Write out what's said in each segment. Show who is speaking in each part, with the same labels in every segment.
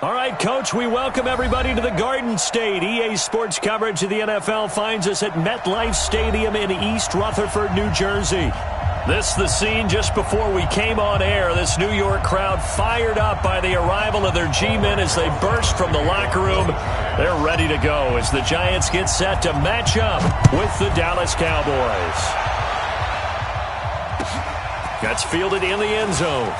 Speaker 1: All right, Coach, we welcome everybody to the Garden State. EA Sports coverage of the NFL finds us at MetLife Stadium in East Rutherford, New Jersey. This the scene just before we came on air. This New York crowd fired up by the arrival of their G-men as they burst from the locker room. They're ready to go as the Giants get set to match up with the Dallas Cowboys. That's fielded in the end zone.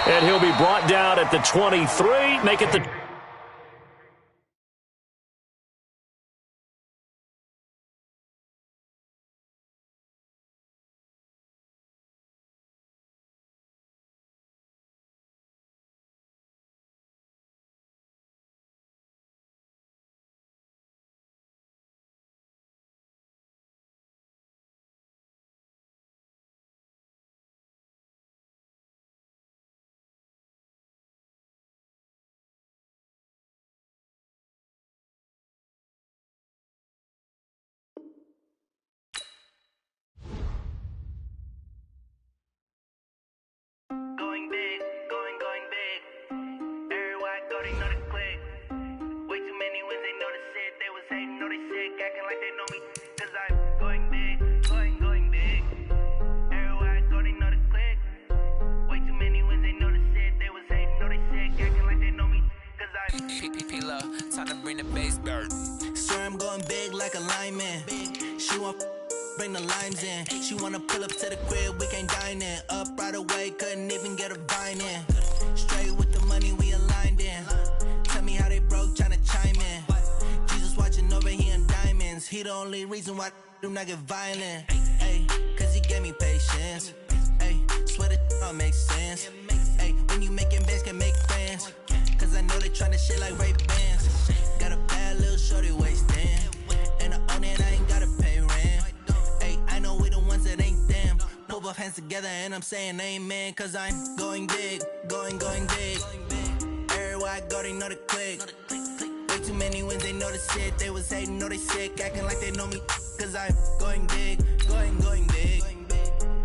Speaker 1: And he'll be brought down at the 23. Make it the...
Speaker 2: Bring the limes in. She wanna pull up to the crib, we can't dine in. Up right away, couldn't even get a vine in. Straight with the money we aligned in. Tell me how they broke, tryna chime in. Jesus watching over here in diamonds. He the only reason why I do not get violent. Ay, cause he gave me patience. Ay, swear that all makes sense. Ay, when you making bands, can make friends. Cause I know they tryna shit like Ray Bans. Got a bad little shorty wasting. And I own it, I ain't gotta pay rent. I know we the ones that ain't them. Put both hands together and I'm saying amen. Cause I'm going big, going big. Everywhere I go, they know the click. Way too many wins, they know the shit. They was hating, know they sick, acting like they know me. Cause I'm going big, going big.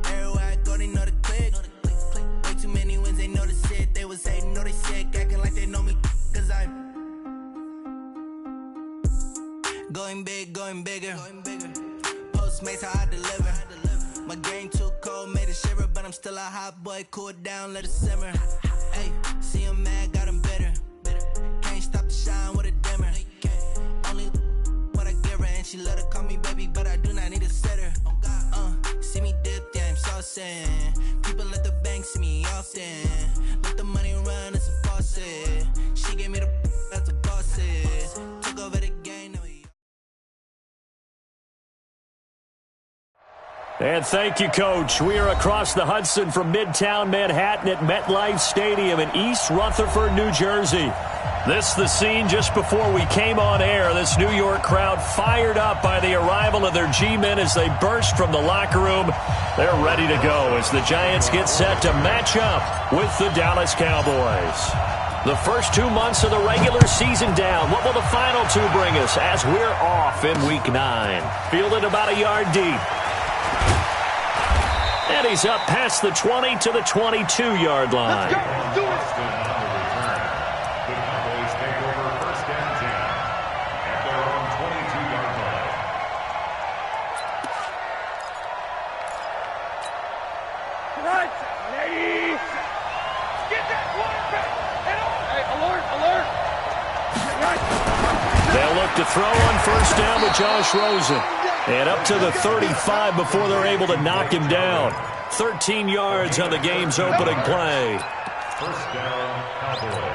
Speaker 2: Everywhere I go, they know the click. Way too many wins, they know the shit. They was hating, know they sick, acting like they know me. Cause I'm going big, going bigger. Postmates how I deliver. My game too cold, made it shiver, but I'm still a hot boy. Cool it down, let it simmer. Hey, see him mad, got him bitter. Can't stop the shine with a dimmer. Only what I give her, and she let her call me baby, but I do not need a sitter. See me dip, yeah, I'm saucing. People at the bank see me often. Let the money run, it's a faucet. She gave me the that's a boss it. Took over the game, now we...
Speaker 1: And thank you, Coach. We are across the Hudson from Midtown Manhattan at MetLife Stadium in East Rutherford, New Jersey. This the scene just before we came on air. This New York crowd fired up by the arrival of their G-men as they burst from the locker room. They're ready to go as the Giants get set to match up with the Dallas Cowboys. The first 2 months of the regular season down. What will the final two bring us as we're off in Week 9? Fielded about a yard deep. And he's up past the 20 to the 22-yard line.
Speaker 3: Let's go. Do it. The Cowboys take over first and 10 at their own 22-yard line.
Speaker 4: Right, ladies. Get that quarterback. Hey, alert. Right.
Speaker 1: They'll look to throw on first down with Josh Rosen. And up to the 35 before they're able to knock him down. 13 yards on the game's opening play.
Speaker 3: First down, Cowboys.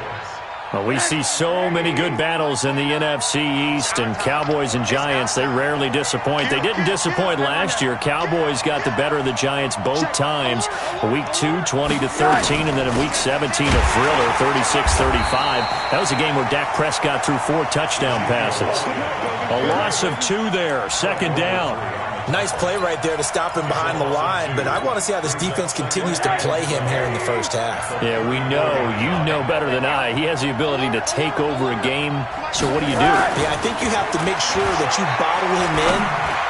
Speaker 1: Well, we see so many good battles in the NFC East, and Cowboys and Giants, they rarely disappoint. They didn't disappoint last year. Cowboys got the better of the Giants both times. Week 2, 20-13, and then in Week 17, a thriller, 36-35. That was a game where Dak Prescott threw 4 touchdown passes. A loss of 2 there, second down.
Speaker 5: Nice play right there to stop him behind the line, but I want to see how this defense continues to play him here in the first half.
Speaker 1: Yeah, we know. You know better than I. He has the ability to take over a game, so what do you do?
Speaker 5: Yeah, I think you have to make sure that you bottle him in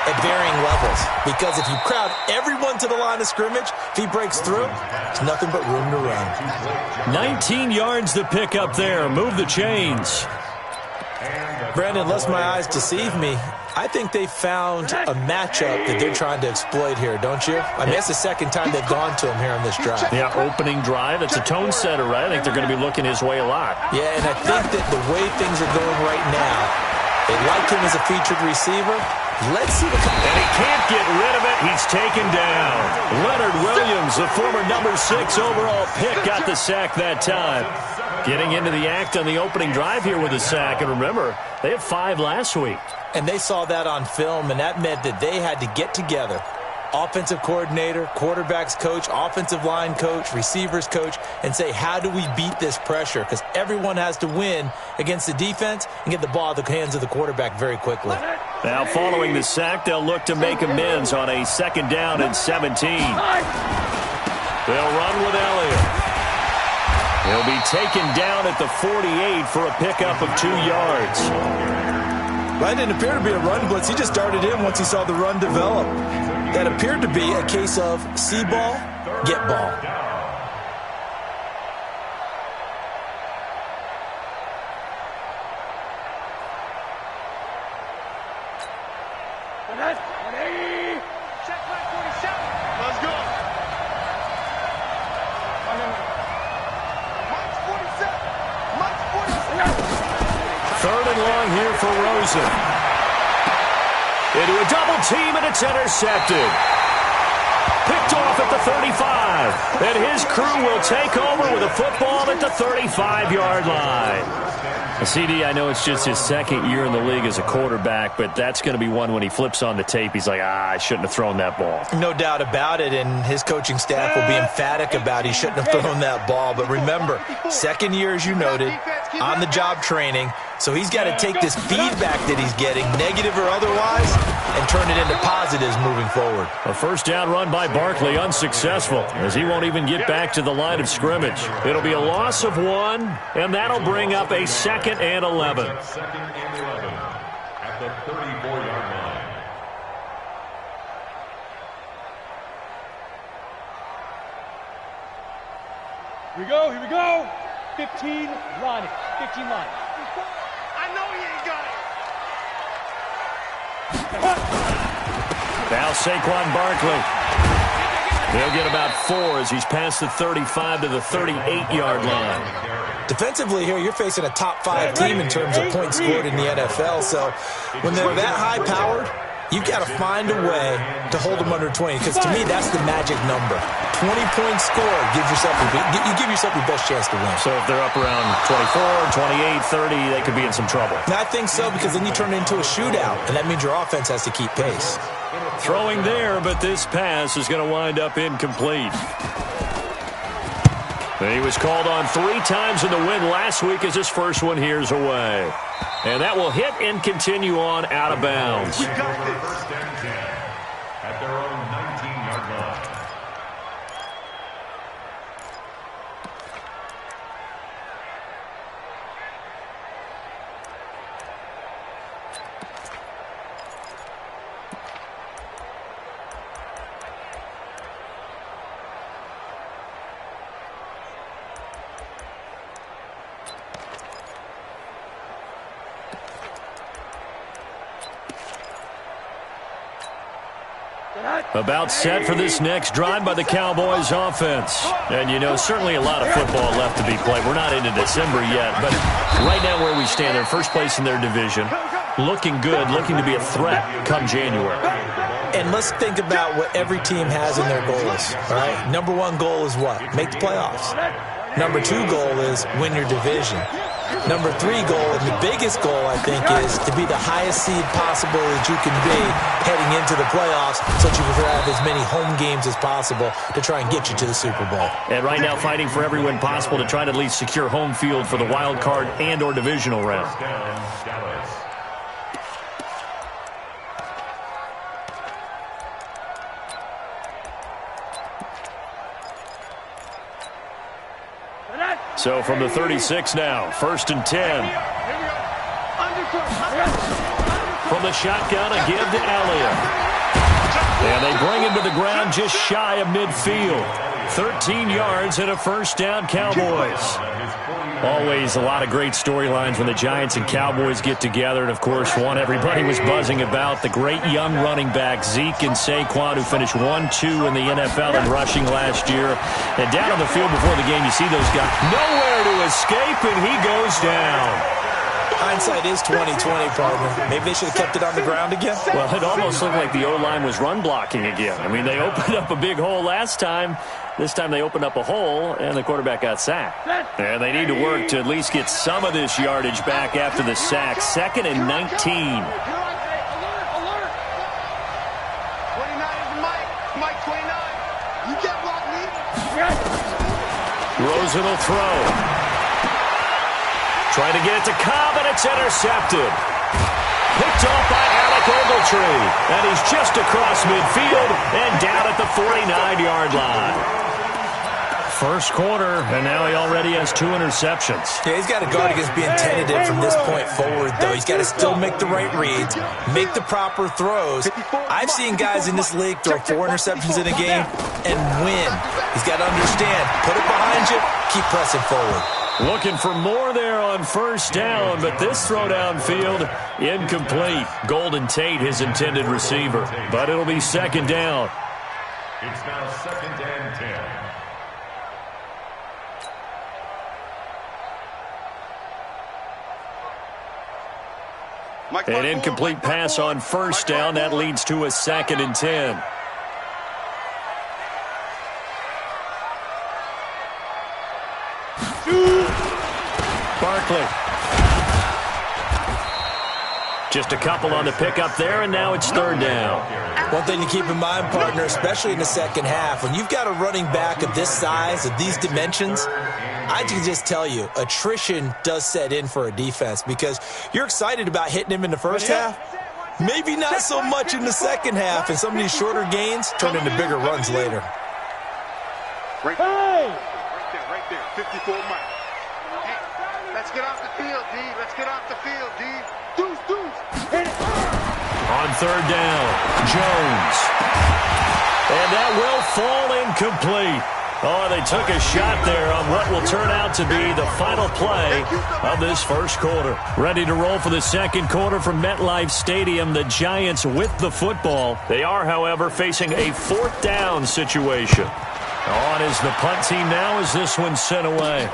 Speaker 5: at varying levels. Because if you crowd everyone to the line of scrimmage, if he breaks through, there's nothing but room to run.
Speaker 1: 19 yards to pick up there. Move the chains.
Speaker 5: Brandon, unless my eyes deceive me, I think they found a matchup that they're trying to exploit here, don't you? I mean, it's the second time they've gone to him here on this drive.
Speaker 1: Yeah, opening drive. It's a tone setter, right? I think they're going to be looking his way a lot.
Speaker 5: Yeah, and I think that the way things are going right now, they like him as a featured receiver. Let's see what comes.
Speaker 1: And he can't get rid of it. He's taken down. Leonard Williams, the former number 6 overall pick, got the sack that time. Getting into the act on the opening drive here with a sack. And remember, they had 5 last week.
Speaker 5: And they saw that on film, and that meant that they had to get together. Offensive coordinator, quarterbacks coach, offensive line coach, receivers coach, and say, how do we beat this pressure? Because everyone has to win against the defense and get the ball out of the hands of the quarterback very quickly.
Speaker 1: Now, following the sack, they'll look to make amends on a 2nd down and 17. They'll run with Elliott. He'll be taken down at the 48 for a pickup of 2 yards.
Speaker 5: That didn't appear to be a run blitz. He just darted in once he saw the run develop. That appeared to be a case of see ball, get ball.
Speaker 4: Check back 47. Let's go. Mike's 47. Mike's 47.
Speaker 1: 3rd and long here for Rosen. Into a double team, and it's intercepted. Picked off at the 35. And his crew will take over with a football at the 35-yard line. CD, I know it's just his 2nd year in the league as a quarterback, but that's going to be one when he flips on the tape, he's like, I shouldn't have thrown that ball.
Speaker 5: No doubt about it, and his coaching staff will be emphatic about he shouldn't have thrown that ball. But remember, 2nd year, as you noted, on-the-job training, so he's got to take this feedback that he's getting, negative or otherwise, and turn it into positives moving forward.
Speaker 1: A 1st down run by Barkley, unsuccessful, as he won't even get back to the line of scrimmage. It'll be a loss of 1, and that'll bring up a 2nd and 11.
Speaker 3: 2nd and 11 at the 34-yard line.
Speaker 4: Here we go. 15, Ronnie. 15 line. I know he ain't got it.
Speaker 1: Now Saquon Barkley. He'll get about 4 as he's past the 35 to the 38-yard line.
Speaker 5: Defensively here, you're facing a top 5 team in terms of points scored in the NFL. So when they're that high-powered, you've got to find a way to hold them under 20. Because to me, that's the magic number. 20 points scored gives yourself you give yourself your best chance to win.
Speaker 1: So if they're up around 24, 28, 30, they could be in some trouble.
Speaker 5: And I think so, because then you turn it into a shootout, and that means your offense has to keep pace.
Speaker 1: Throwing there, but this pass is going to wind up incomplete. He was called on 3 times in the win last week as his first one here's away. And that will hit and continue on out of bounds.
Speaker 3: We got the 1st and 10 at their own 19-yard line.
Speaker 1: About set for this next drive by the Cowboys offense. And, you know, certainly a lot of football left to be played. We're not into December yet, but right now where we stand, they're first place in their division. Looking good, looking to be a threat come January.
Speaker 5: And let's think about what every team has in their goals, all right? Number 1 goal is what? Make the playoffs. Number 2 goal is win your division. Number 3 goal, and the biggest goal, I think, is to be the highest seed possible that you can be heading into the playoffs so that you can have as many home games as possible to try and get you to the Super Bowl.
Speaker 1: And right now fighting for every win possible to try to at least secure home field for the wild card and or divisional round. So from the 36 now, 1st and 10. From the shotgun, a give to Elliott. And they bring him to the ground just shy of midfield. 13 yards and a first down, Cowboys. Always a lot of great storylines when the Giants and Cowboys get together. And, of course, one everybody was buzzing about, the great young running back Zeke and Saquon, who finished 1-2 in the NFL in rushing last year. And down on the field before the game, you see those guys nowhere to escape, and he goes down.
Speaker 5: Hindsight is 20/20, partner. Maybe they should have kept it on the ground again.
Speaker 1: Well, it almost looked like the O-line was run blocking again. I mean, they opened up a big hole last time. This time they opened up a hole, and the quarterback got sacked. And they need to work to at least get some of this yardage back after the sack. 2nd and 19. Rosen will throw. Trying to get it to Cobb, and it's intercepted. Picked off by Alec Ogletree. And he's just across midfield and down at the 49-yard line. First quarter, and now he already has 2 interceptions.
Speaker 5: Yeah, he's got to guard against being tentative from this point forward, though. He's got to still make the right reads, make the proper throws. I've seen guys in this league throw 4 interceptions in a game and win. He's got to understand, put it behind you, keep pressing forward.
Speaker 1: Looking for more there on first down, but this throw downfield, incomplete. Golden Tate, his intended receiver, but it'll be 2nd down.
Speaker 3: It's now 2nd and 10.
Speaker 1: An incomplete pass on first down. That leads to a 2nd and 10. Barkley. Just a couple on the pickup there, and now it's 3rd down.
Speaker 5: One thing to keep in mind, partner, especially in the second half, when you've got a running back of this size, of these dimensions, I can just tell you, attrition does set in for a defense because you're excited about hitting him in the first half. Maybe not so much in the second half, and some of these shorter gains turn into bigger runs later.
Speaker 6: Right there, 54 miles. Hey, let's get off the field, D. Let's get off the field, D. Deuce. Hit it.
Speaker 1: On 3rd down, Jones. And that will fall incomplete. Oh, they took a shot there on what will turn out to be the final play of this first quarter. Ready to roll for the second quarter from MetLife Stadium. The Giants with the football. They are, however, facing a 4th down situation. On is the punt team now as this one's sent away.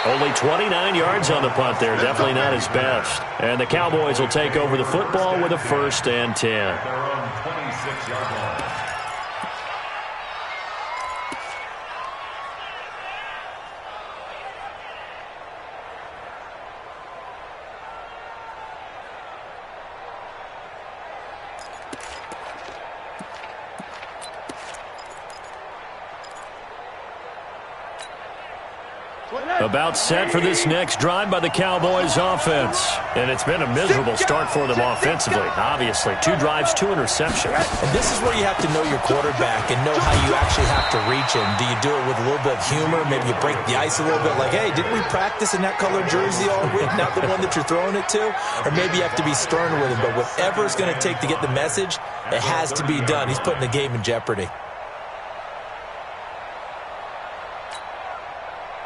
Speaker 1: Only 29 yards on the punt there. Definitely not his best. And the Cowboys will take over the football with a 1st and 10.
Speaker 3: Their own 26-yard line.
Speaker 1: About set for this next drive by the Cowboys offense. And it's been a miserable start for them offensively, obviously. 2 drives, 2 interceptions.
Speaker 5: And this is where you have to know your quarterback and know how you actually have to reach him. Do you do it with a little bit of humor? Maybe you break the ice a little bit like, hey, didn't we practice in that colored jersey all week? Not the one that you're throwing it to? Or maybe you have to be stern with him. But whatever it's going to take to get the message, it has to be done. He's putting the game in jeopardy.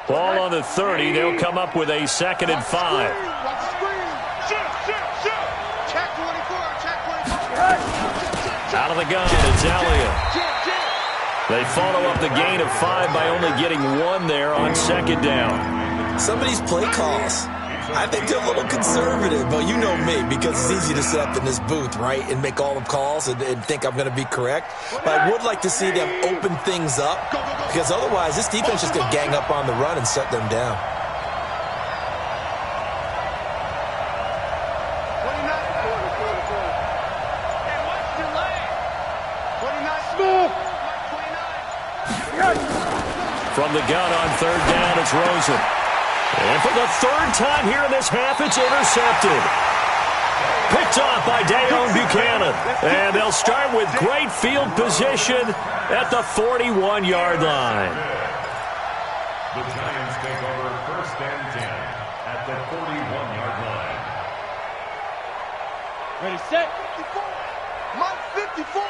Speaker 1: Ball on the 30. They'll come up with a 2nd and 5. Out of the gun, it's Elliott. They follow up the gain of 5 by only getting 1 there on 2nd down.
Speaker 5: Some of these play calls, I think they're a little conservative, but you know me, because it's easy to sit up in this booth, right, and make all the calls and think I'm going to be correct. But I would like to see them open things up, because otherwise this defense is going to gang up on the run and shut them down.
Speaker 1: From the gun on 3rd down, it's Rosen. And for the 3rd time here in this half, it's intercepted. Picked off by Dayon Buchanan. And they'll start with great field position at the 41-yard line.
Speaker 3: The Giants take over 1st and 10 at the 41-yard line.
Speaker 4: Ready, set.
Speaker 6: 54. Mike 54.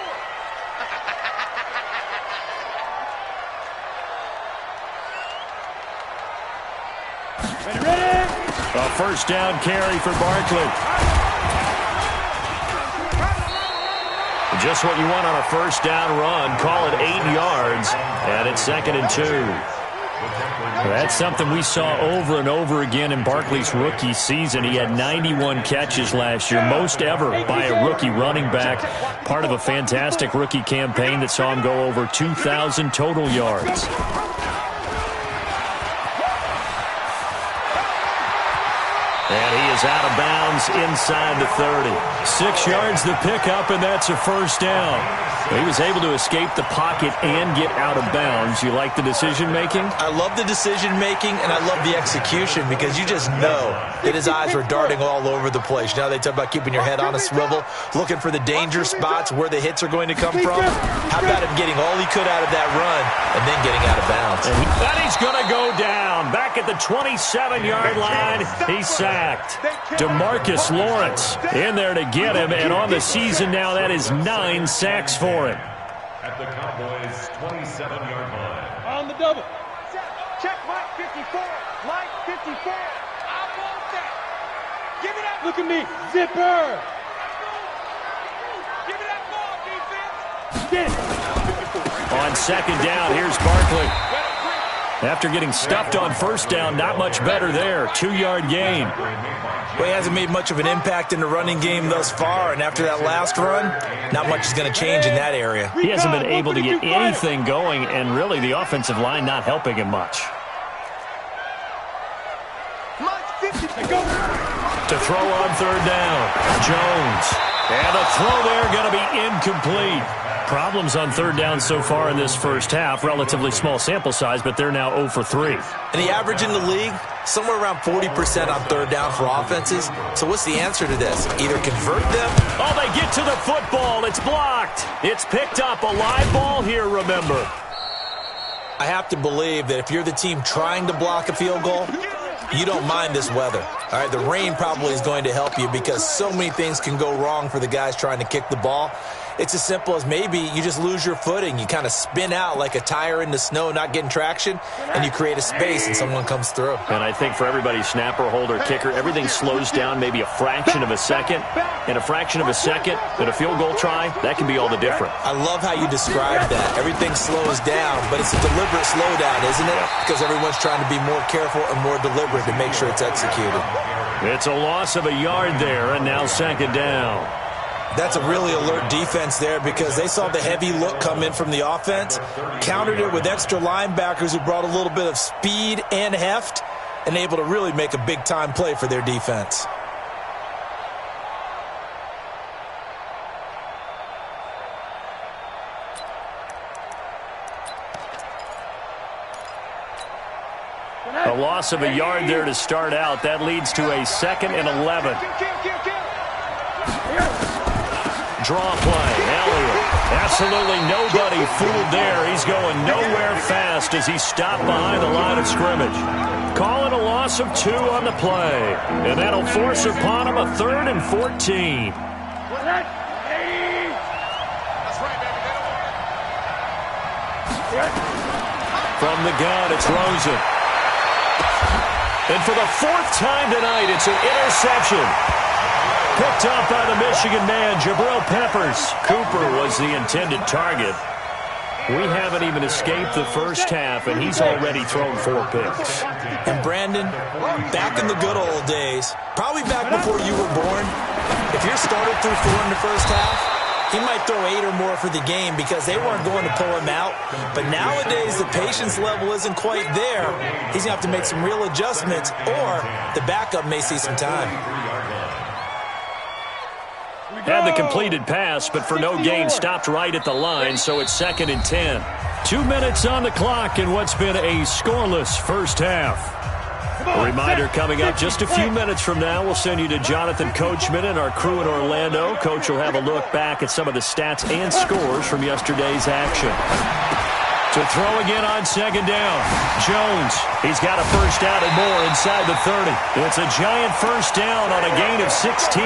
Speaker 4: Ready.
Speaker 1: A first down carry for Barkley. Just what you want on a first down run. Call it 8 yards, and it's 2nd and 2. That's something we saw over and over again in Barkley's rookie season. He had 91 catches last year, most ever by a rookie running back, part of a fantastic rookie campaign that saw him go over 2,000 total yards. And he is out of bounds inside the 30. 6 yards the pickup, and that's a first down. He was able to escape the pocket and get out of bounds. You like the decision-making?
Speaker 5: I love the decision-making, and I love the execution because you just know that his eyes were darting all over the place. Now they talk about keeping your head on a swivel, looking for the danger spots where the hits are going to come from. How about him getting all he could out of that run and then getting out of bounds?
Speaker 1: And he's going to go down. Back at the 27-yard line, he's sacked. DeMarcus Lawrence in there to get him, and on the season now, that is 9 sacks for him.
Speaker 3: At the Cowboys' 27-yard line.
Speaker 4: On the double.
Speaker 6: Check Mike 54. Mike 54. I want that. Give me that.
Speaker 4: Look at me. Zipper.
Speaker 6: Give me that ball, defense.
Speaker 4: Get it.
Speaker 1: On second down, here's Barkley. After getting stuffed on first down, not much better there. 2-yard gain.
Speaker 5: Well, he hasn't made much of an impact in the running game thus far, and after that last run, not much is going to change in that area.
Speaker 1: He hasn't been able to get anything going, and really the offensive line not helping him much.
Speaker 6: Mike 50.
Speaker 1: To throw on third down, Jones. And the throw there going to be incomplete. Problems on third down so far in this first half. Relatively small sample size, but they're now 0 for 3.
Speaker 5: And the average in the league, somewhere around 40% on third down for offenses. So what's the answer to this? Either convert them.
Speaker 1: Oh, they get to the football. It's blocked. It's picked up. A live ball here, remember.
Speaker 5: I have to believe that if you're the team trying to block a field goal, you don't mind this weather. All right, the rain probably is going to help you because so many things can go wrong for the guys trying to kick the ball. It's as simple as maybe you just lose your footing. You kind of spin out like a tire in the snow, not getting traction, and you create a space and someone comes through.
Speaker 1: And I think for everybody, snapper, holder, kicker, everything slows down maybe a fraction of a second. And a fraction of a second in a field goal try, that can be all the difference.
Speaker 5: I love how you describe that. Everything slows down, but it's a deliberate slowdown, isn't it? Because everyone's trying to be more careful and more deliberate to make sure it's executed.
Speaker 1: It's a loss of a yard there, and now second down.
Speaker 5: That's a really alert defense there because they saw the heavy look come in from the offense, countered it with extra linebackers who brought a little bit of speed and heft, and able to really make a big-time play for their defense.
Speaker 1: A loss of a yard there to start out. That leads to a 2nd and 11. Draw play. Elliott. Absolutely nobody fooled there. He's going nowhere fast as he stopped behind the line of scrimmage. Calling a loss of 2 on the play. And that'll force upon him a 3rd and 14. From the gun, it's Rosen. And for the 4th time tonight, it's an interception. Picked up by the Michigan man, Jabril Peppers. Cooper was the intended target. We haven't even escaped the first half, and he's already thrown 4 picks.
Speaker 5: And Brandon, back in the good old days, probably back before you were born, if your starter threw 4 in the first half, he might throw 8 or more for the game because they weren't going to pull him out. But nowadays, the patience level isn't quite there. He's going to have to make some real adjustments, or the backup may see some time.
Speaker 1: Had the completed pass, but for no gain, stopped right at the line, so it's 2nd and 10. 2 minutes on the clock in what's been a scoreless first half. A reminder coming up just a few minutes from now. We'll send you to Jonathan Coachman and our crew in Orlando. Coach will have a look back at some of the stats and scores from yesterday's action. To throw again on second down. Jones, he's got a first down and more inside the 30. It's a giant first down on a gain of 16.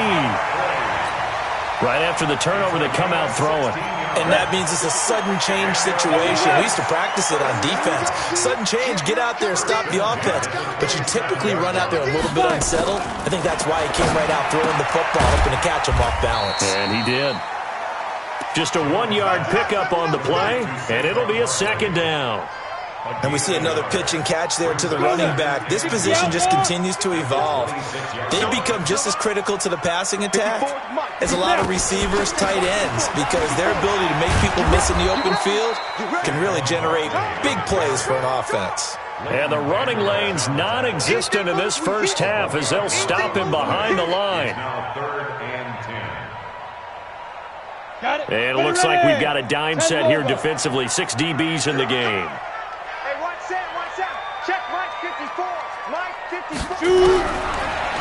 Speaker 1: Right after the turnover, they come out throwing.
Speaker 5: And that means it's a sudden change situation. We used to practice it on defense. Sudden change, get out there, stop the offense. But you typically run out there a little bit unsettled. I think that's why he came right out throwing the football, hoping to catch him off balance.
Speaker 1: And he did. Just a 1-yard pickup on the play, and it'll be a second down.
Speaker 5: And we see another pitch and catch there to the running back. This position just continues to evolve. They become just as critical to the passing attack as a lot of receivers, tight ends, because their ability to make people miss in the open field can really generate big plays for an offense.
Speaker 1: And the running lane's non-existent in this first half as they'll stop him behind the line. And it looks like we've got a dime set here defensively. 6 DBs in the game.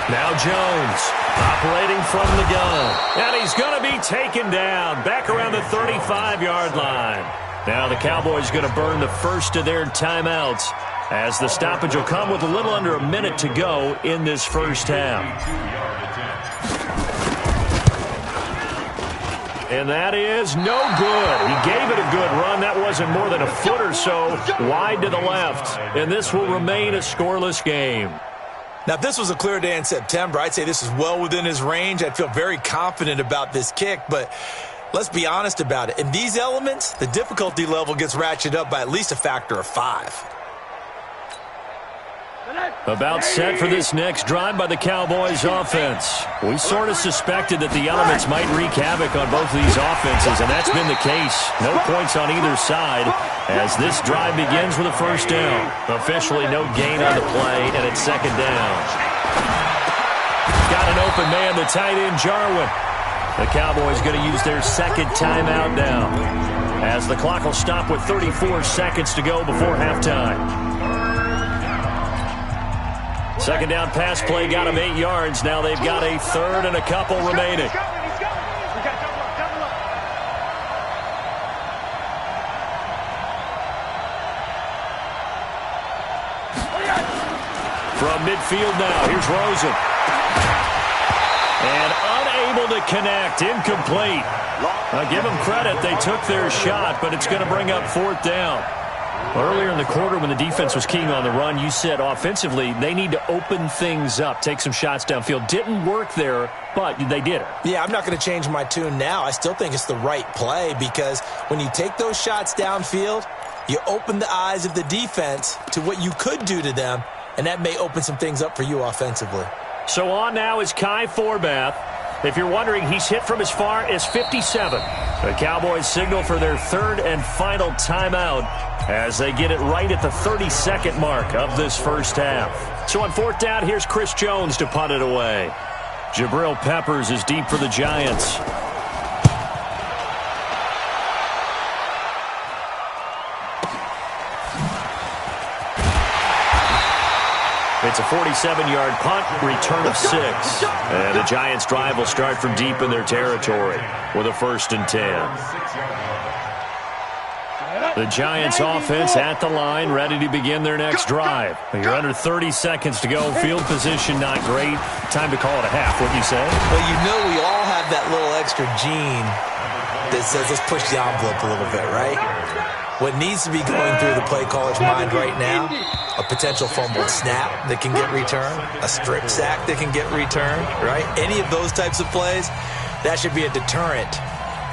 Speaker 1: Now Jones operating from the gun. And he's going to be taken down back around the 35-yard line. Now the Cowboys going to burn the first of their timeouts as the stoppage will come with a little under a minute to go in this first half. And that is no good. He gave it a good run. That wasn't more than a foot or so wide to the left. And this will remain a scoreless game.
Speaker 5: Now, if this was a clear day in September, I'd say this is well within his range. I'd feel very confident about this kick, but let's be honest about it. In these elements, the difficulty level gets ratcheted up by at least a factor of 5.
Speaker 1: About set for this next drive by the Cowboys offense. We sort of suspected that the elements might wreak havoc on both of these offenses, and that's been the case. No points on either side as this drive begins with a first down. Officially no gain on the play, and it's second down. Got an open man, the tight end Jarwin. The Cowboys going to use their second timeout now as the clock will stop with 34 seconds to go before halftime. Second down pass play got him 8 yards. Now they've got a third and a couple remaining. From midfield now, here's Rosen. And unable to connect, incomplete. Now give them credit, they took their shot, but it's going to bring up fourth down. Earlier in the quarter when the defense was keying on the run, you said offensively they need to open things up, take some shots downfield. Didn't work there, but they did it.
Speaker 5: Yeah, I'm not going to change my tune now. I still think it's the right play because when you take those shots downfield, you open the eyes of the defense to what you could do to them, and that may open some things up for you offensively.
Speaker 1: So on now is Kai Forbath. If you're wondering, he's hit from as far as 57. The Cowboys signal for their third and final timeout as they get it right at the 32nd mark of this first half. So on fourth down, here's Chris Jones to punt it away. Jabril Peppers is deep for the Giants. It's a 47-yard punt, return of 6. And the Giants' drive will start from deep in their territory with a 1st and 10. The Giants' offense at the line, ready to begin their next drive. You're under 30 seconds to go. Field position not great. Time to call it a half, wouldn't you say?
Speaker 5: Well, you know we all have that little extra gene that says let's push the envelope a little bit, right? What needs to be going through the play caller's mind right now, a potential fumbled snap that can get returned, a strip sack that can get returned, right? Any of those types of plays, that should be a deterrent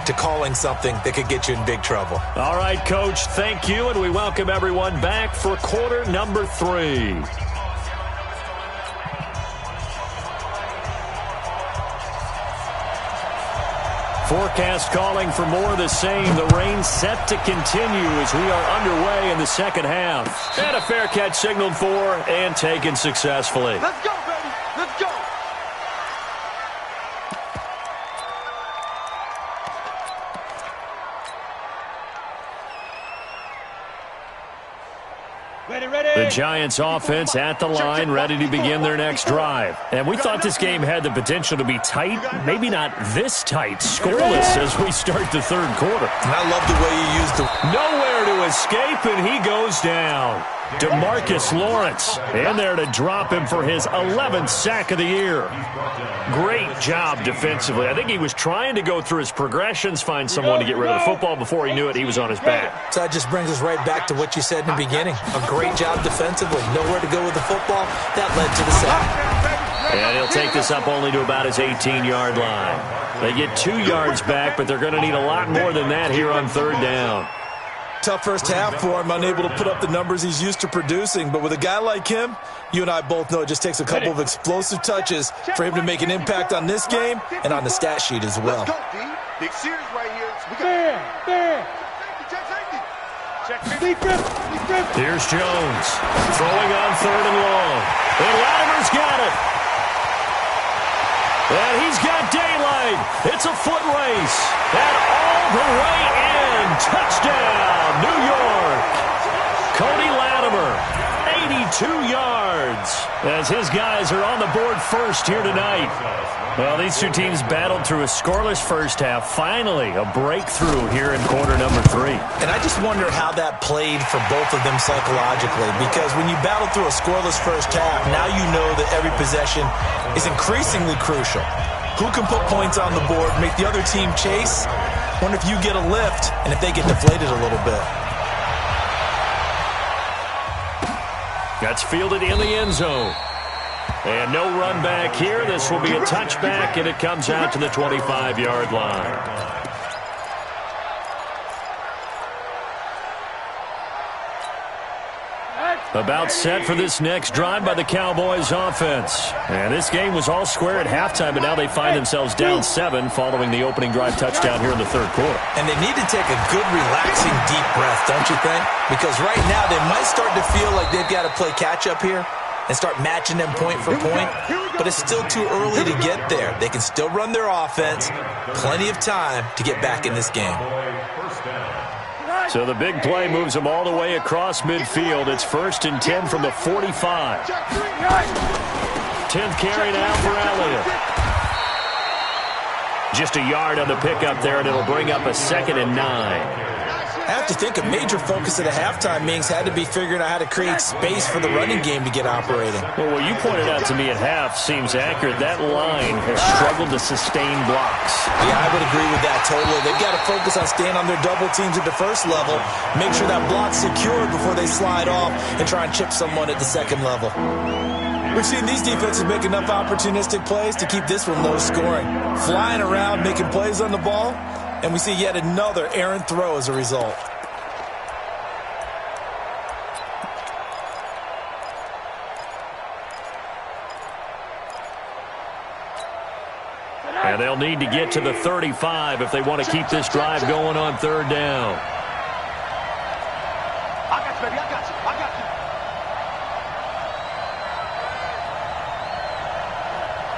Speaker 5: to calling something that could get you in big trouble.
Speaker 1: All right, Coach, thank you, and we welcome everyone back for quarter number 3. Forecast calling for more of the same. The rain set to continue as we are underway in the second half. And a fair catch signaled for and taken successfully.
Speaker 6: Let's go, baby. Let's go.
Speaker 1: The Giants offense at the line, ready to begin their next drive. And we thought this game had the potential to be tight, maybe not this tight, scoreless as we start the third quarter.
Speaker 5: And I love the way you used the...
Speaker 1: Nowhere to escape, and he goes down. DeMarcus Lawrence in there to drop him for his 11th sack of the year. Great job defensively. I think he was trying to go through his progressions, find someone to get rid of the football. Before he knew it, he was on his back.
Speaker 5: So that just brings us right back to what you said in the beginning. A great job defensively. Nowhere to go with the football. That led to the sack.
Speaker 1: And he'll take this up only to about his 18-yard line. They get 2 yards back, but they're going to need a lot more than that here on third down.
Speaker 5: Tough first half for him, unable to put up the numbers he's used to producing. But with a guy like him, you and I both know it just takes a couple of explosive touches for him to make an impact on this game and on the stat sheet as well.
Speaker 6: Let's go, D. Big series right here.
Speaker 1: Here's Jones throwing on third and long. And Latimer's got it. And he's got daylight. It's a foot race. And all the way in. Touchdown, New York. Cody Latimer, 82 yards. As his guys are on the board first here tonight. Well, these two teams battled through a scoreless first half. Finally, a breakthrough here in quarter number 3.
Speaker 5: And I just wonder how that played for both of them psychologically. Because when you battle through a scoreless first half, now you know that every possession is increasingly crucial. Who can put points on the board, make the other team chase? Wonder if you get a lift and if they get deflated a little bit.
Speaker 1: That's fielded in the end zone. And no run back here. This will be a touchback, and it comes out to the 25-yard line. About set for this next drive by the Cowboys offense. And this game was all square at halftime, but now they find themselves down 7 following the opening drive touchdown here in the third quarter.
Speaker 5: And they need to take a good, relaxing, deep breath, don't you think? Because right now they might start to feel like they've got to play catch-up here and start matching them point for point. But it's still too early to get there. They can still run their offense. Plenty of time to get back in this game.
Speaker 1: So the big play moves them all the way across midfield. It's 1st and 10 from the 45. 10th carry now for Elliott. Just a yard on the pickup there, and it'll bring up a 2nd and 9.
Speaker 5: I have to think a major focus of the halftime meetings had to be figuring out how to create space for the running game to get operating.
Speaker 1: Well, what you pointed out to me at half seems accurate. That line has struggled to sustain blocks.
Speaker 5: Yeah, I would agree with that totally. They've got to focus on staying on their double teams at the first level, make sure that block's secured before they slide off and try and chip someone at the second level. We've seen these defenses make enough opportunistic plays to keep this one low scoring. Flying around, making plays on the ball, and we see yet another errant throw as a result.
Speaker 1: And they'll need to get to the 35 if they want to keep this drive going on third down.
Speaker 6: I got you, baby. I got you. I got you.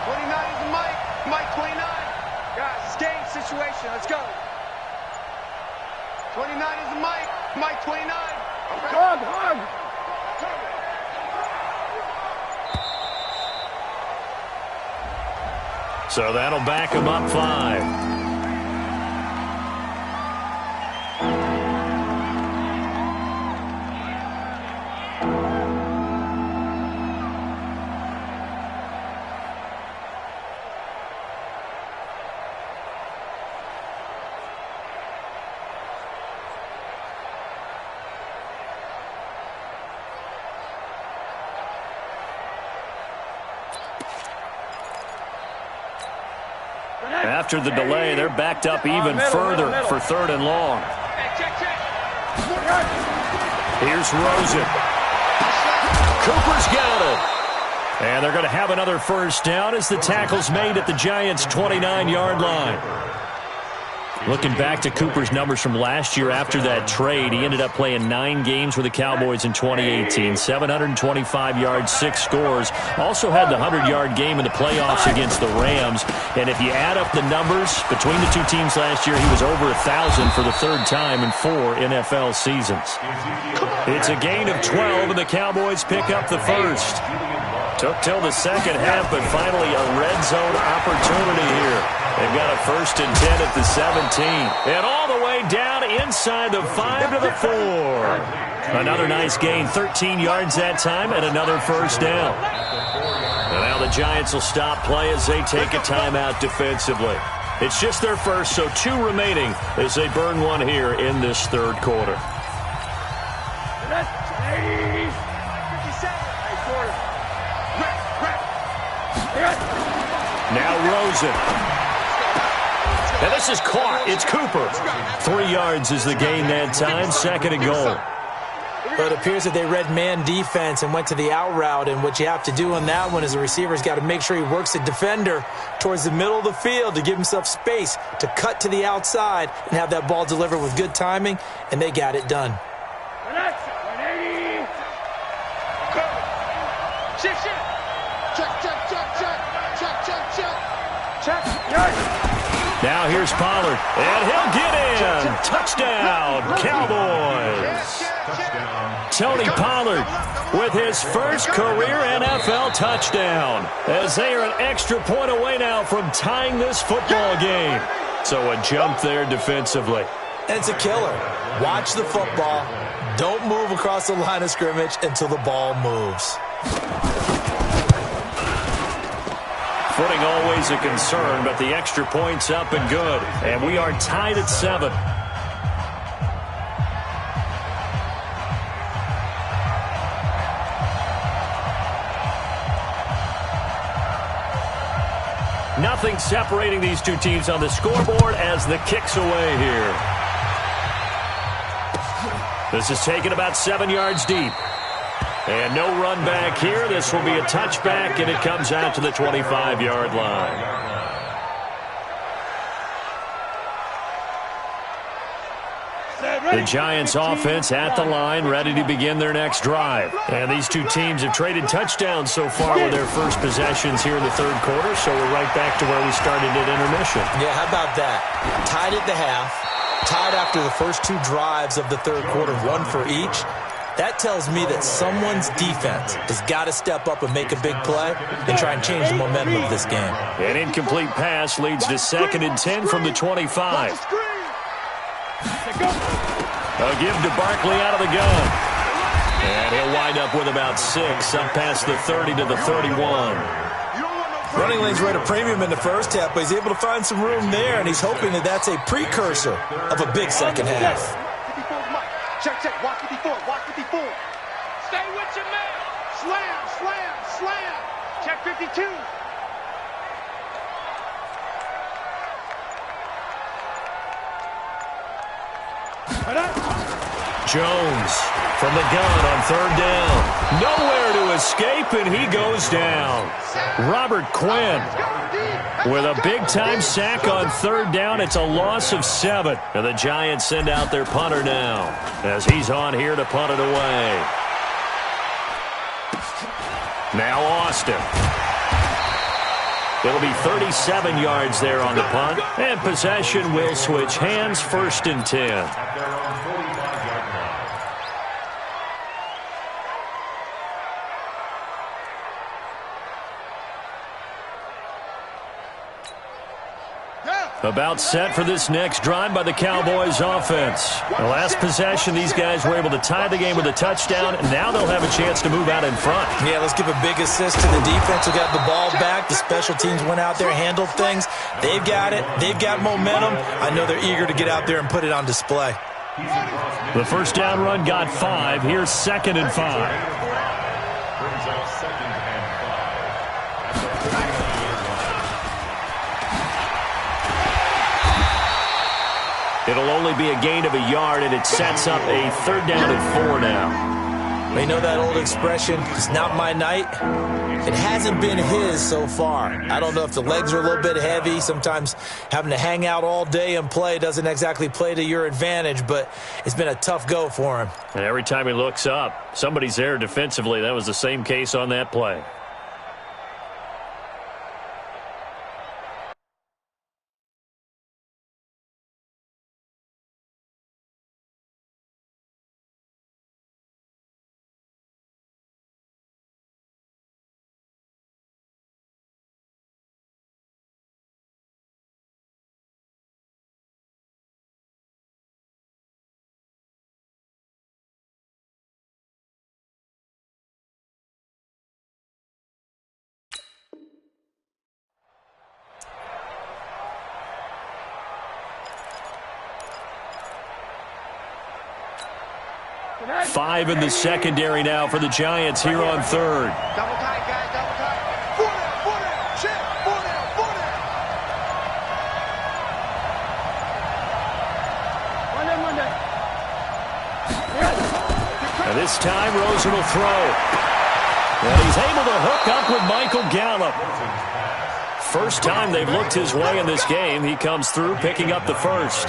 Speaker 6: 29 is the Mike. Mike 29. Guys, it's game situation. Let's go. 29 is the Mike. Mike 29. Hug.
Speaker 1: So that'll back him up 5. After the delay, they're backed up even further for 3rd and long. Here's Rosen. Cooper's got it. And they're going to have another first down as the tackle's made at the Giants' 29-yard line. Looking back to Cooper's numbers from last year after that trade, he ended up playing 9 games with the Cowboys in 2018. 725 yards, 6 scores. Also had the 100-yard game in the playoffs against the Rams. And if you add up the numbers between the two teams last year, he was over 1,000 for the 3rd time in 4 NFL seasons. It's a gain of 12, and the Cowboys pick up the first. Took till the second half, but finally a red zone opportunity here. They've got a 1st and 10 at the 17. And all the way down inside the 5 to the 4. Another nice gain, 13 yards that time, and another 1st down. And now the Giants will stop play as they take a timeout defensively. It's just their first, so 2 remaining as they burn one here in this 3rd quarter. Now Rosen. And this is caught. It's Cooper. 3 yards is the gain that time. 2nd and goal.
Speaker 5: But it appears that they read man defense and went to the out route. And what you have to do on that one is the receiver's got to make sure he works the defender towards the middle of the field to give himself space to cut to the outside and have that ball delivered with good timing. And they got it done.
Speaker 1: Now here's Pollard, and he'll get in. Touchdown, Cowboys. Tony Pollard with his first career NFL touchdown, as they are an extra point away now from tying this football game. So a jump there defensively.
Speaker 5: And it's a killer. Watch the football. Don't move across the line of scrimmage until the ball moves.
Speaker 1: Footing always a concern, but the extra point's up and good. And we are tied at 7. Nothing separating these two teams on the scoreboard as the kick's away here. This is taken about 7 yards deep. And no run back here. This will be a touchback, and it comes out to the 25-yard line. The Giants offense at the line, ready to begin their next drive. And these two teams have traded touchdowns so far with their first possessions here in the 3rd quarter, so we're right back to where we started at intermission.
Speaker 5: Yeah, how about that? Tied at the half, tied after the first 2 drives of the 3rd quarter, 1 for each. That tells me that someone's defense has got to step up and make a big play and try and change the momentum of this game.
Speaker 1: An incomplete pass leads to 2nd and 10 from the 25. A give to Barkley out of the gun. And he'll wind up with about 6, up past the 30 to the 31.
Speaker 5: Running lanes were at a premium in the first half, but he's able to find some room there, and he's hoping that that's a precursor of a big second half.
Speaker 6: Check, check. Watch 54. Watch 54.
Speaker 4: Stay with your man.
Speaker 6: Slam, slam, slam.
Speaker 4: Check 52.
Speaker 1: Jones from the gun on 3rd down. Nowhere to escape, and he goes down. Robert Quinn with a big-time sack on 3rd down. It's a loss of 7. And the Giants send out their punter now as he's on here to punt it away. Now Austin. It'll be 37 yards there on the punt. And possession will switch hands, 1st and 10. About set for this next drive by the Cowboys offense. The last possession, these guys were able to tie the game with a touchdown, and now they'll have a chance to move out in front.
Speaker 5: Yeah, let's give a big assist to the defense who got the ball back. The special teams went out there, handled things. They've got it. They've got momentum. I know they're eager to get out there and put it on display.
Speaker 1: The first down run got 5. Here's 2nd and 5. It'll only be a gain of a yard, and it sets up a 3rd down and 4 now.
Speaker 5: You know that old expression, it's not my night? It hasn't been his so far. I don't know if the legs are a little bit heavy. Sometimes having to hang out all day and play doesn't exactly play to your advantage, but it's been a tough go for him.
Speaker 1: And every time he looks up, somebody's there defensively. That was the same case on that play. 5 in the secondary now for the Giants here on third.
Speaker 6: Double tight, guys, double tight. 4 down, check, 4 down, 4 down.
Speaker 4: Monday.
Speaker 1: And this time, Rosen will throw. And he's able to hook up with Michael Gallup. First time they've looked his way in this game. He comes through, picking up the first.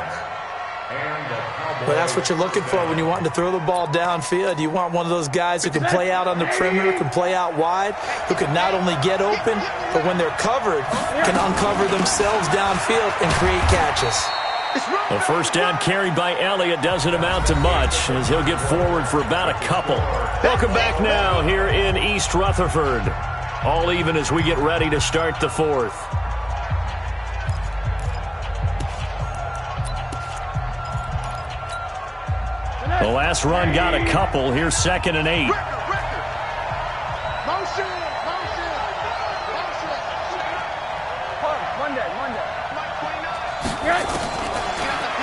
Speaker 5: Well, that's what you're looking for when you want to throw the ball downfield. You want one of those guys who can play out on the perimeter, can play out wide, who can not only get open, but when they're covered, can uncover themselves downfield and create catches.
Speaker 1: A first down carry by Elliott doesn't amount to much as he'll get forward for about a couple. Welcome back now here in East Rutherford. All even as we get ready to start the fourth. The last run got a couple. Here's 2nd and 8.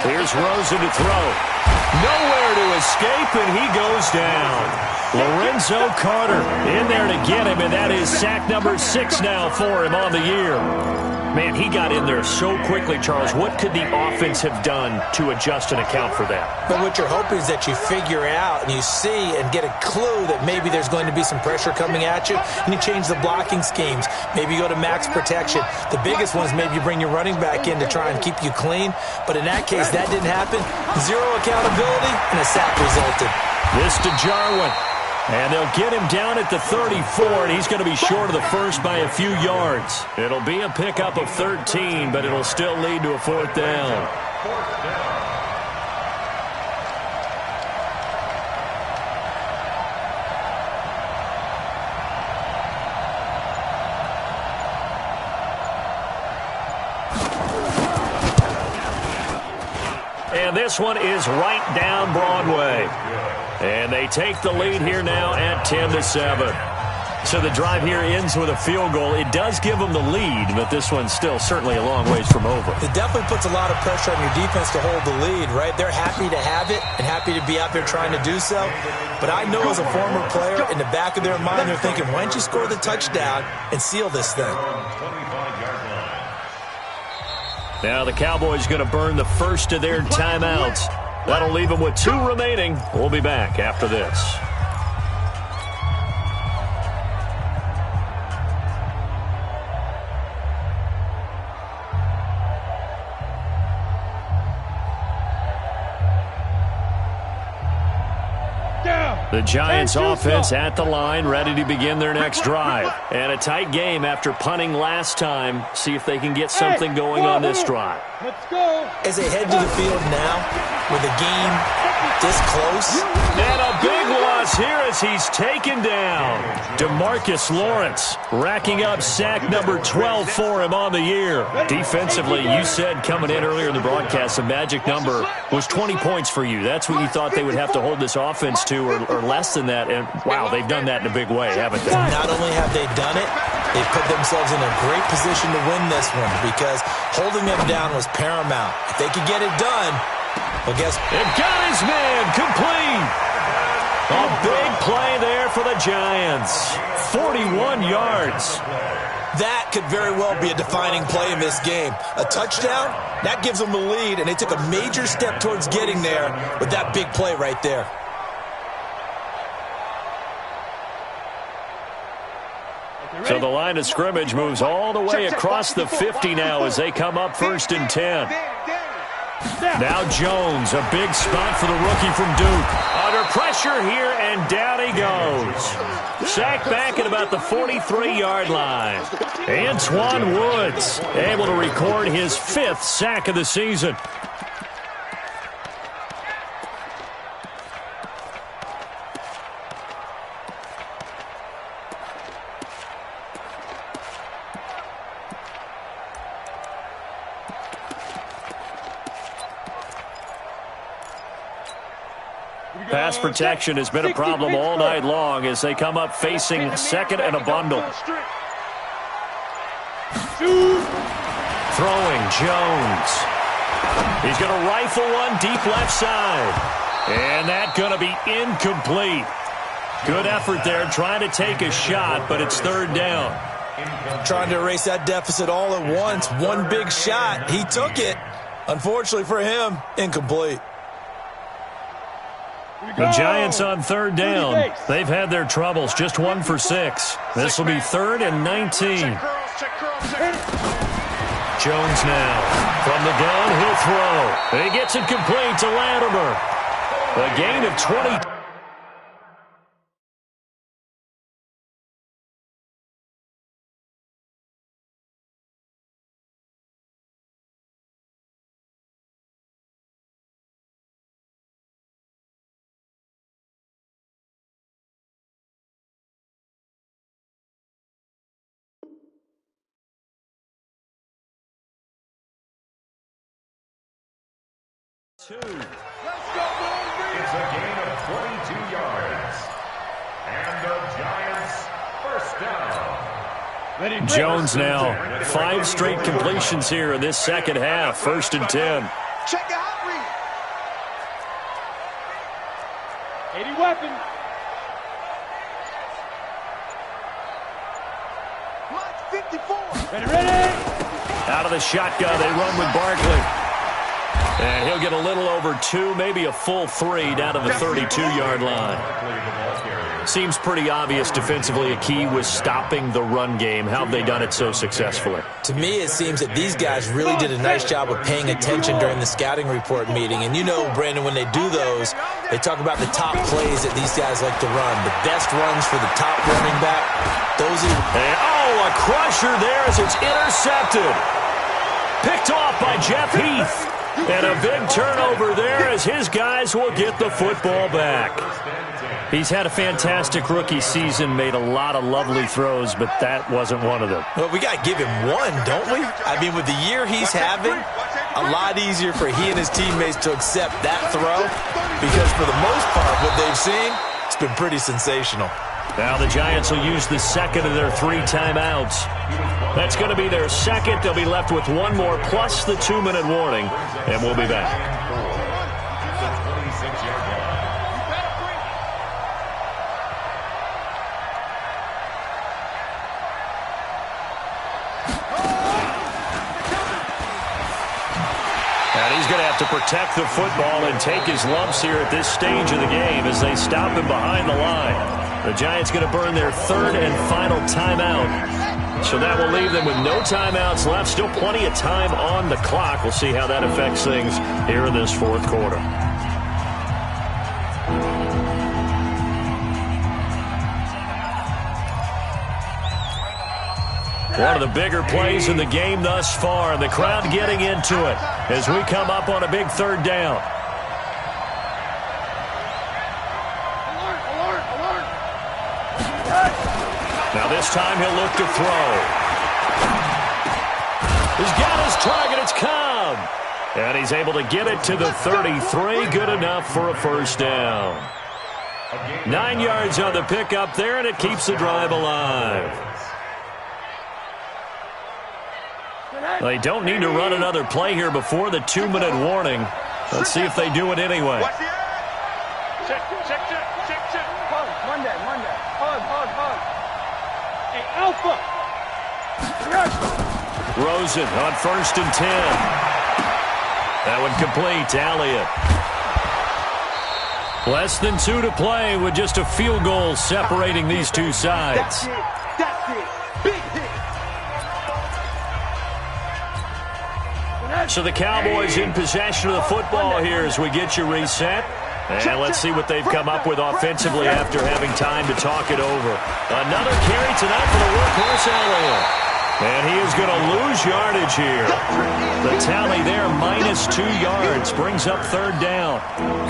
Speaker 1: Here's Rosen to throw. Nowhere to escape, and he goes down. Lorenzo Carter in there to get him, and that is sack number 6 now for him on the year. Man, he got in there so quickly, Charles. What could the offense have done to adjust and account for that?
Speaker 5: But what you're hoping is that you figure out and you see and get a clue that maybe there's going to be some pressure coming at you, and you change the blocking schemes. Maybe you go to max protection. The biggest one is maybe you bring your running back in to try and keep you clean. But in that case, that didn't happen. 0 accountability, and a sack resulted.
Speaker 1: This to Jarwin. And they'll get him down at the 34, and he's going to be short of the first by a few yards. It'll be a pickup of 13, but it'll still lead to a 4th down. And this one is right down Broadway. And they take the lead here now at 10-7. So the drive here ends with a field goal. It does give them the lead, but this one's still certainly a long ways from over.
Speaker 5: It definitely puts a lot of pressure on your defense to hold the lead, right? They're happy to have it and happy to be out there trying to do so. But I know as a former player, in the back of their mind, they're thinking, why don't you score the touchdown and seal this thing?
Speaker 1: Now the Cowboys going to burn the first of their timeouts. That'll leave them with 2 remaining. We'll be back after this. The Giants offense at the line, ready to begin their next drive. And a tight game after punting last time. See if they can get something going on this drive.
Speaker 4: Let's go.
Speaker 5: As they head to the field now, with the game this close.
Speaker 1: And a big loss here as he's taken down. DeMarcus Lawrence racking up sack number 12 for him on the year. Defensively, you said coming in earlier in the broadcast, the magic number was 20 points for you. That's what you thought they would have to hold this offense to, or less than that. And, wow, they've done that in a big way, haven't they?
Speaker 5: Not only have they done it, they've put themselves in a great position to win this one because holding them down was paramount. If they could get it done, well, guess
Speaker 1: it got his man complete. A big play there for the Giants. 41 yards.
Speaker 5: That could very well be a defining play in this game. A touchdown, that gives them the lead, and they took a major step towards getting there with that big play right there.
Speaker 1: So the line of scrimmage moves all the way across the 50 now as they come up 1st and 10. Now Jones, a big spot for the rookie from Duke. Under pressure here, and down he goes. Sacked back at about the 43-yard line. Antoine Woods able to record his 5th sack of the season. Pass protection has been a problem all night long as they come up facing 2nd and a bundle. Throwing Jones. He's going to rifle one deep left side. And that's going to be incomplete. Good effort there trying to take a shot, but it's third down.
Speaker 5: Trying to erase that deficit all at once. One big shot. He took it. Unfortunately for him, incomplete.
Speaker 1: The Giants on third down. They've had their troubles. Just 1 for 6. This will be 3rd and 19. Jones now. From the gun, he'll throw. He gets it complete to Latimer. A gain of 20.
Speaker 3: It's a gain of 22 yards. And the Giants first down.
Speaker 1: Jones now. 5 straight completions here in this second half. 1st and 10.
Speaker 6: Check out read.
Speaker 4: 80 weapon.
Speaker 6: Mark 54.
Speaker 4: Ready.
Speaker 1: Out of the shotgun, they run with Barkley. And he'll get a little over 2, maybe a full 3 down to the 32-yard line. Seems pretty obvious defensively a key was stopping the run game. How have they done it so successfully?
Speaker 5: To me, it seems that these guys really did a nice job of paying attention during the scouting report meeting. And you know, Brandon, when they do those, they talk about the top plays that these guys like to run. The best runs for the top running back. Those are...
Speaker 1: a crusher there as it's intercepted. Picked off by Jeff Heath. And a big turnover there as his guys will get the football back. He's had a fantastic rookie season, made a lot of lovely throws, but that wasn't one of them.
Speaker 5: Well, we got to give him one, don't we? I mean, with the year he's having, a lot easier for he and his teammates to accept that throw because for the most part, what they've seen, it's been pretty sensational.
Speaker 1: Now the Giants will use the second of their 3 timeouts. That's going to be their second. They'll be left with 1 more plus the 2-minute warning, and we'll be back. And he's going to have to protect the football and take his lumps here at this stage of the game as they stop him behind the line. The Giants going to burn their 3rd and final timeout. So that will leave them with no timeouts left. Still plenty of time on the clock. We'll see how that affects things here in this 4th quarter. One of the bigger plays in the game thus far. And the crowd getting into it as we come up on a big 3rd down. Now this time he'll look to throw. He's got his target. It's Cobb. And he's able to get it to the 33. Good enough for a 1st down. 9 yards on the pickup there, and it keeps the drive alive. They don't need to run another play here before the 2-minute warning. Let's see if they do it anyway.
Speaker 4: Check. Monday. Hug. Hey, Alpha.
Speaker 1: Rosen on 1st and 10. That one complete to Elliott. Less than 2 to play with just a field goal separating these two sides.
Speaker 6: That's it. Big hit.
Speaker 1: So the Cowboys in possession of the football here as we get you reset. And let's see what they've come up with offensively after having time to talk it over. Another carry tonight for the workhorse Elliott. And he is going to lose yardage here. The tally there, -2 yards, brings up 3rd down.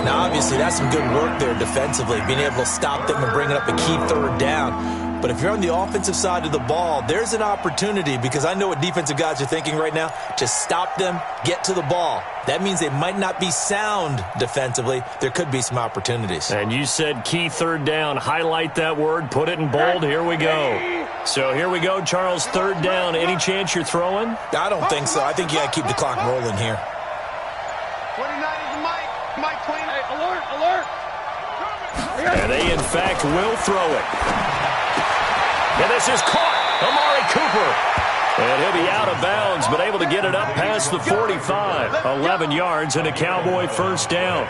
Speaker 5: Now, obviously, that's some good work there defensively, being able to stop them and bringing up a key 3rd down. But if you're on the offensive side of the ball, there's an opportunity because I know what defensive guys are thinking right now. Just stop them, get to the ball. That means they might not be sound defensively. There could be some opportunities.
Speaker 1: And you said key 3rd down. Highlight that word. Put it in bold. Here we go. So here we go, Charles. 3rd down. Any chance you're throwing?
Speaker 5: I don't think so. I think you got to keep the clock rolling here.
Speaker 6: 29 is Mike. Mike 29.
Speaker 4: Hey, alert.
Speaker 1: And they, in fact, will throw it. And this is caught. Amari Cooper. And he'll be out of bounds, but able to get it up past the 45. 11 yards and a Cowboy first down.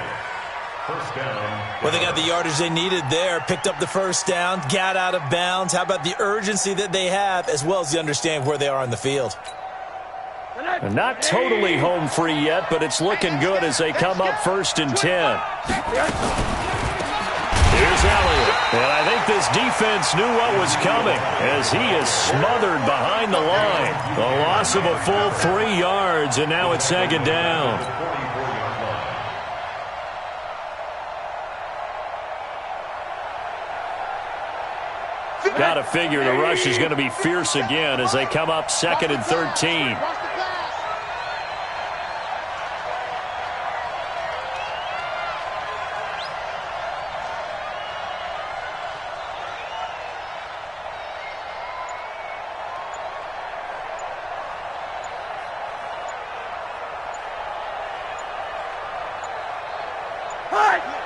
Speaker 5: Well, they got the yardage they needed there, picked up the first down, got out of bounds. How about the urgency that they have, as well as the understanding where they are on the field?
Speaker 1: And not totally home free yet, but it's looking good as they come up 1st and 10. Here's Elliott. And I think this defense knew what was coming as he is smothered behind the line. A loss of a full 3 yards, and now it's 2nd down. Got to figure the rush is going to be fierce again as they come up 2nd and 13.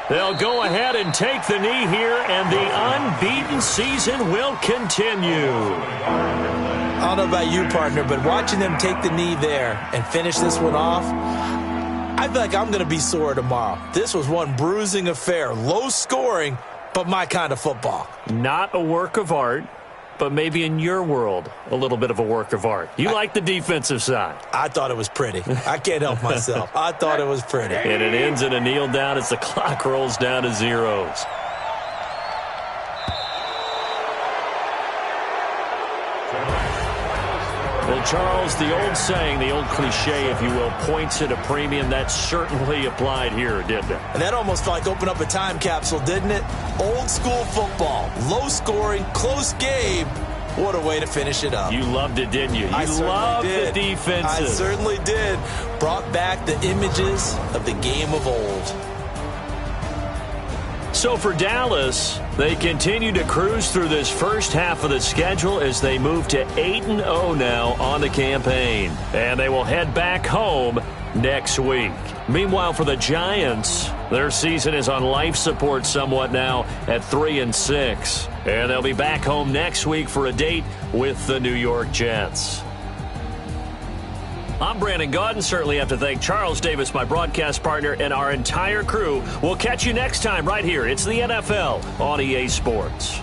Speaker 1: They'll go ahead and take the knee here, and the unbeaten season will continue.
Speaker 5: I don't know about you, partner, but watching them take the knee there and finish this one off, I feel like I'm going to be sore tomorrow. This was one bruising affair. Low scoring, but my kind of football.
Speaker 1: Not a work of art, but maybe in your world, a little bit of a work of art. You like the defensive side.
Speaker 5: I thought it was pretty. I can't help myself. I thought it was pretty.
Speaker 1: And it ends in a kneel down as the clock rolls down to zeros. Well, Charles, the old saying, the old cliche, if you will, points at a premium. That certainly applied here, didn't it?
Speaker 5: And that almost felt like opened up a time capsule, didn't it? Old school football, low scoring, close game. What a way to finish it up.
Speaker 1: You loved it, didn't you?
Speaker 5: I
Speaker 1: loved
Speaker 5: did.
Speaker 1: The defenses.
Speaker 5: I certainly did. Brought back the images of the game of old.
Speaker 1: So for Dallas, they continue to cruise through this first half of the schedule as they move to 8-0 now on the campaign. And they will head back home next week. Meanwhile, for the Giants, their season is on life support somewhat now at 3-6. And they'll be back home next week for a date with the New York Jets. I'm Brandon Gaudin. Certainly have to thank Charles Davis, my broadcast partner, and our entire crew. We'll catch you next time right here. It's the NFL on EA Sports.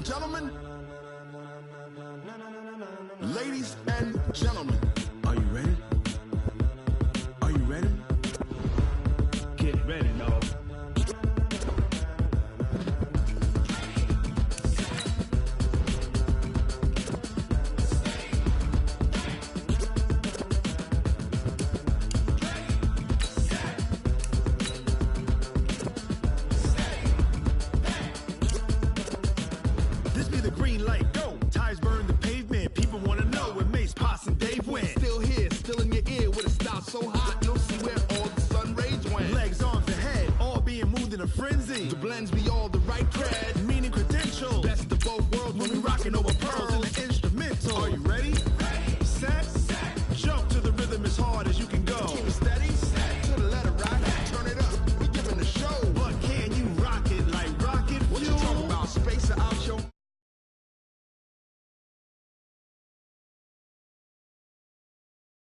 Speaker 7: and gentlemen, ladies and gentlemen, are you ready? Are you ready?
Speaker 4: Get ready, dog.
Speaker 7: This be the green light, go. Tires burn the pavement. People want to know where Mace, Poss, and Dave went. Still here, still in your ear with a style so hot, you'll see where all the sun rays went. Legs, arms, and head, all being moved in a frenzy. The blends be all the right cred, meaning credentials. Best of both worlds when we rockin' over pearls.